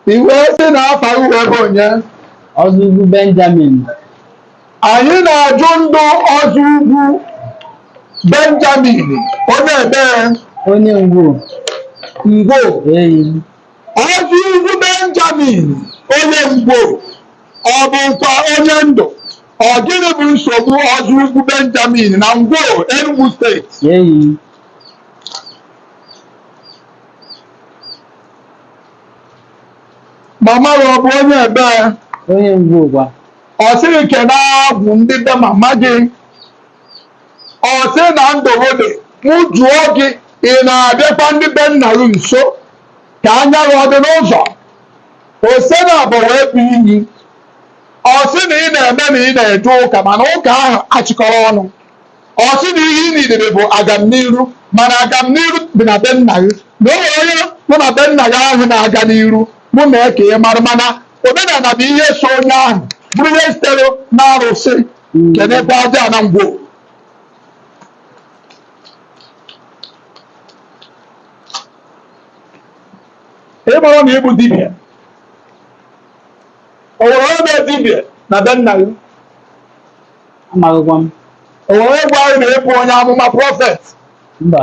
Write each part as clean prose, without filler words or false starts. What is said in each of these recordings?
iwe sị na afa uwe bụ onye ọzọ ugwu Benjamin. anyị na-ajụ ndụ ọzọ ugwu Benjamin onye ebee onye ngwo ngwo eyi ọzọ ugwu Benjamin onye ngwo ọ bụkwa onye ndụ ọ gịnị bụ nsogbu ọzọ ugwu Benjamin na ngwo Enugu steeti eyi mama ya ọ bụ onye ebee onye ngwo gwa ọ sịrị kena bụ ndị be mama gị ọ sị na ndụwode mụ jụọ gị ị na-abịakwa ndị be nna gị nso ka anya gị ọ dị n'ụzọ ose na abụ wee bụ iyi ọ sị na ị na-eme na ị na-eje ụka mana ụka ahụ achịkọrọ ọnụ ọ sị na ihe ị nidere bụ agamniru mana agamniru dị na be nna gị na o nwere onye nọ na be nna gị ahụ na-aga n'iru mụ na eke mara mana omenala bụ ihe so onye ahụ bụrụ ihe sitere na arụsị kedebe aja na ngwo ịmara na ịbụ dibịa o nwere onye bụ dibịa na be nna gị amaghịkwa m o nwere egwu anyị na ịbụ onye amụma prọfet mba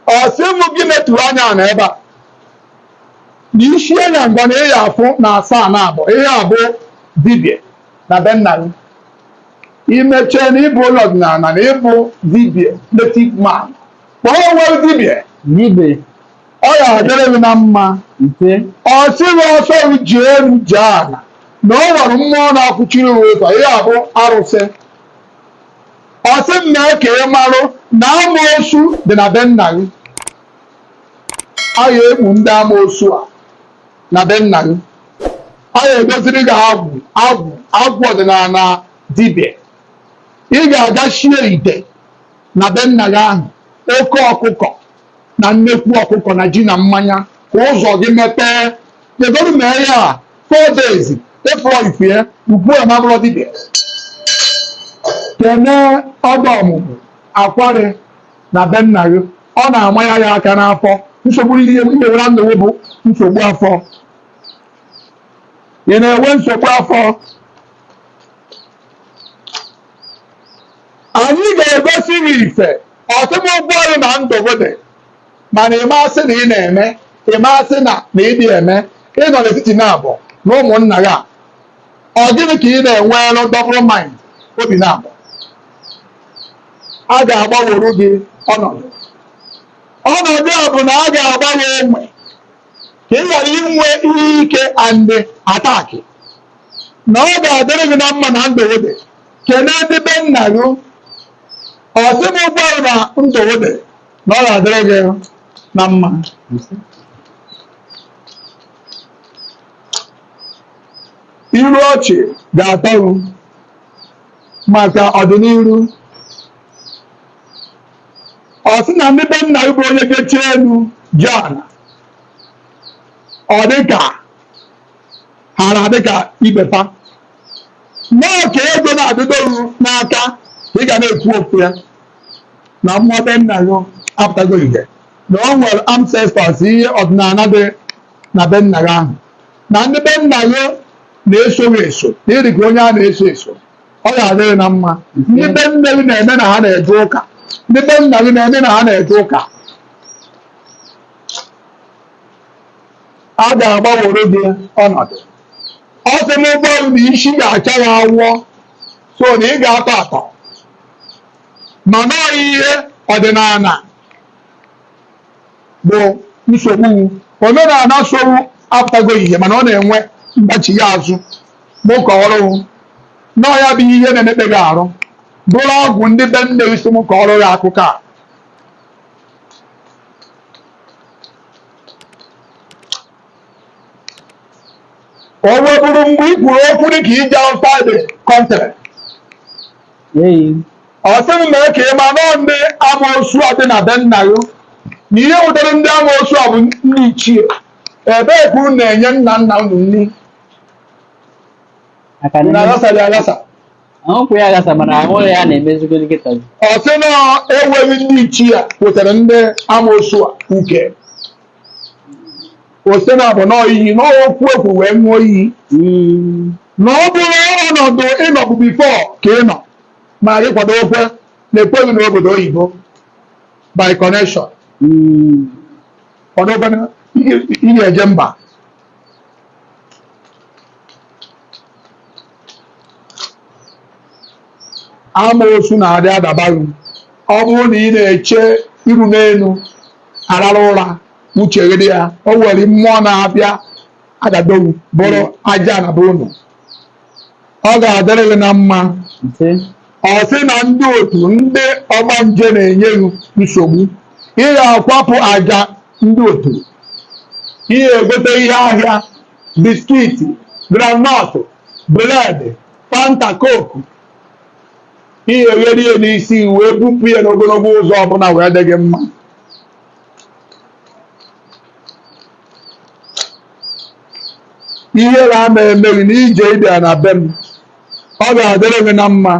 ọ sị mụ gị metụrụ anya na ebe a na isi anya ngwa na ịya afụ na asaa na abụọ ihe abụ dibịa na be nna gị imechie na ịbụ ụlọ ọdịnala na ịbụ dibịa native man kpọọ nwere dibịa dibe ọ ya adịrị gị na mma ise ọ sịghị ọsọ ji elu ji ala na ọ nwere mmụọ na-akwụchiri ụzọ ihe abụ arụsị ọ sị m na eke marụ na amoosu dị na be nna gị a ya egbu ndị amoosu a na be nna gị a ya egoziri gị agwụ ọdịnala dibịa ị ga-aga shie ite na be nna gị ahụ oke ọkụkọ na nnekwu ọkụkọ na ji na mmanya ka ụzọ gị mepee kedoru mee ya 4 days ịfụọ ifie ugbu a mabụrụ dibịa kene ọdọ ọmụmụ akwarị na be nna gị ọ na-amanya ya aka n'afọ nsogbu ihe nwere ndụ bụ nsogbu afọ ị na-enwe nsogbu afọ anyị ga-egosi gị ife ọtụtụ ụgbọelu na ndụgode mana ịmasị na ị na-eme ịmasị na ịdị eme ịnọ n'etiti na abụọ na ụmụnna gị a ọ gịnị ka ị na-enwe double mind obi na abụọ a ga-agbanwere gị ọnọdụ a bụ na a ga-agbanwe enwe ka ị ghara inwe ihe ike and ataki na ọ ga-adịrị gị na mma na ndụwode kene ndị be nna gị ọsị m ụgbọelu na ndụwode na ọ ga-adịrị gị na mma iru ọchị ga-atọrụ maka ọdịnihu ọ sị na ndị be nna gị bụ onye ga-eche elu John ọ dịka hara dịka ibepa n'oke ego na-adịdoru n'aka ị ga na-ekwu okwu ya na mmụọ be nna gị apụtago ihe na ọ nwere ancestors ihe ọdịnala dị na be nna gị ahụ na ndị be nna gị na-eso gị eso na ịdị ka onye a na-eso eso ọ ga-adịrị na mma ndị be nna gị na-eme na ha na-eje ụka ndị be nna gị na-eme na ha na-eje ụka a ga-agbanwere gị ọnọdụ ọ sị m ụgbọelu na isi ga-acha ya awụọ so na ị ga-atọ atọ ma nọghị ihe ọdịnala bụ nsogbu omenala sowu apụtago ihe mana ọ na-enwe mgbachi ya azụ mụka ọrụ nọọ ya bụ ihe na-emekpe gị arụ bụrụ ọgwụ ndị be nne isi m ka ọrụ ya akụkọ a o weburu mgbe i kwuru okwu dị ka ije outside the country ọ sịrị na eke ma nọọ ndị amoosu a dị na be nna gị na ihe ụdịrị ndị amoosu a bụ ndị ichie ebee ka unu na-enye nna nna unu nri na-aghasara aghasa ahụkwụ ya agasa mana ahụ ya na-emezigo nkịta ọ sị na enweghị ndị ichie wetara ndị amoosu a uke ose na abụ n'iyi n'okwu ekwu wee ṅụọ iyi na ọ bụrụ ọnọdụ ịnọbụ bifo ka ị nọ ma gị kwado okwe na-ekweghị n'obodo oyibo by connection kwado okwe ị ga-eje mba amoosu na-adị adabaghị ọ bụrụ na ị na-eche iru n'elu arara ụra uche gị dị ya o nwere mmụọ na-abịa agadowu bụrụ aja na be unu ọ ga-adịrị gị na mma ọ sị na ndị otu ndị ọgbanje na-enye gị nsogbu ị ga-akwapụ aja ndị otu ị ga-egote ihe ahịa biskiti granọt bred fanta koku ị ga-egheri ya n'isi wee bupụ ya n'ogologo ụzọ ọbụla wee dị gị mma ihe ga na-eme gị n'ije ịbịa na be m ọ ga-adịrị gị na mma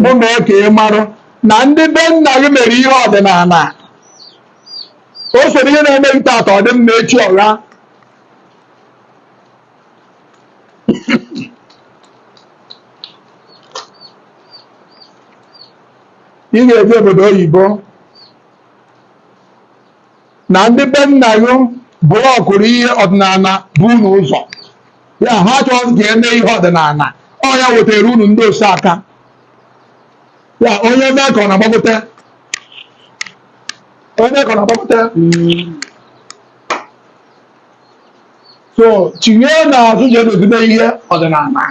mụ mee ka ị marụ na ndị be nna gị mere ihe ọdịnala o soro ihe na-eme gị taata ọ dị mma echi ọgha ị ga-eje obodo oyibo na ndị be nna gị blọkụrụ ihe ọdịnala bụ unu ụzọ ya ha chọrọ ka eme ihe ọdịnala ọ ya wetara unu ndị ose aka ya onye mee ka ọ na-agbapụta so tinye n'azụ je n'ogide ihe ọdịnala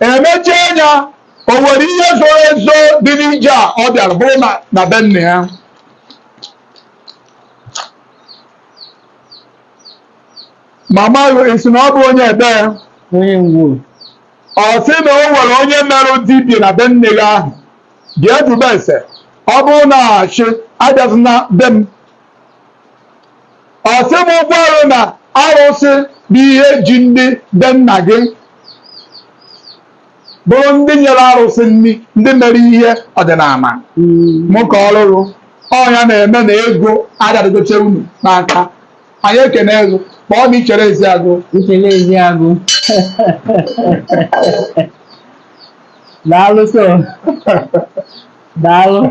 emechie anya o nwere ihe zoro ezo dị n'ije a ọ bịara bụrụ na be nna ya mama esi na ọ bụ onye ebe onye ngwu ọ sị na o nwere onye merụ dibia na be nne gị ahụ bịa jụba ese ọ bụrụ na achị abịazị na be m ọ sị m ụgbọelu na arụsị bụ ihe ji ndị be nna gị bụrụ ndị nyere arụsị nri ndị mere ihe ọdịnala mụ ka ọ lụrụ ọnya na-eme na ego adadịgoche unu n'aka anyị ekene ego ma ọ na ichere ezi agụ daalụ so daalụ